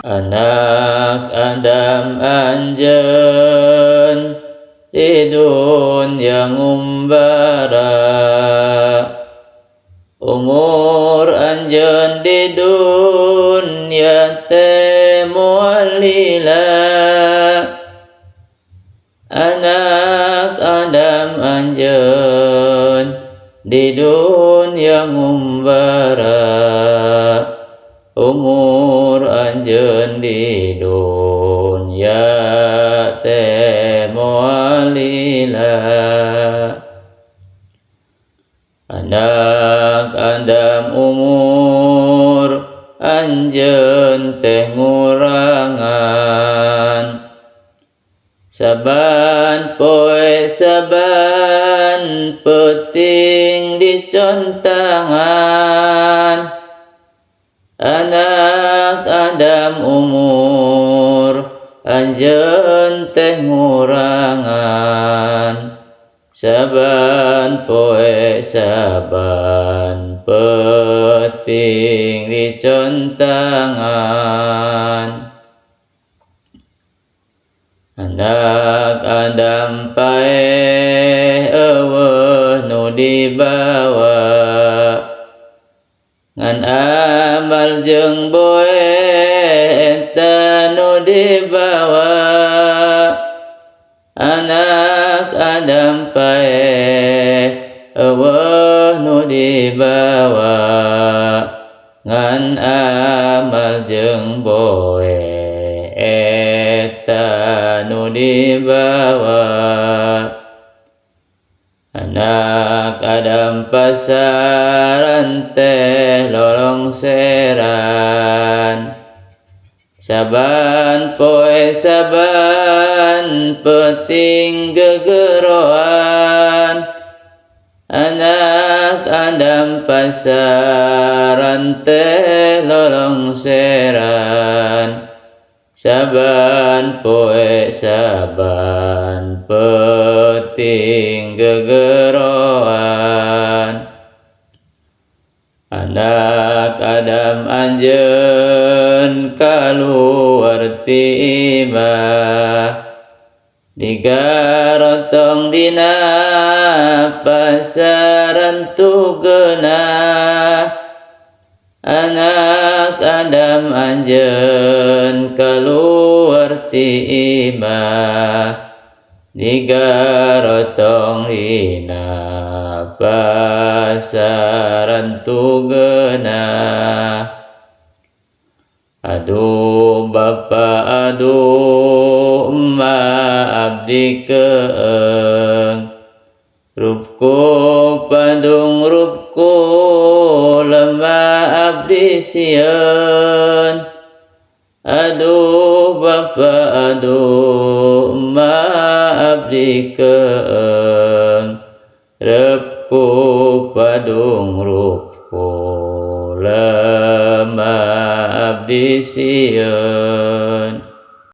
Anak Adam anjeun di dunya ngumbara, umur anjeun di dunya teh moal lila. Anak Adam anjeun di dunya ngumbara, umur anjeun di dunya teh moal lila. Anak Adam umur anjeun teh ngurangan, saban poe saban peuting dicontangan. Anak Adam umur anjeun teh ngurangan, saban poe saban peuting dicontangan. Anak Adam paeh eueuh nu dibawa, ngan amal jeung boe eta nu dibawa. Anak Adam paeh eueuh nu dibawa, ngan amal jeung boe eta nu dibawa. Anak Adam pasaran teh lolongseran, saban poe saban peuting gegeroan. Anak Adam pasaran teh lolongseran, saban poe saban peuting gegeroan. Anak Adam anjeun kaluar ti imah, digarotong dina pasaran tugeuna. Anak Adam anjeun kaluar ti imah, digarotong dina pasaran tugeuna. Aduh bapa aduh emma abdi keeng, rupku padung rupku lemah abdi sieun. Aduh bapa aduh emma abdi keeng, rupku padung rupku lemah abdi sieun.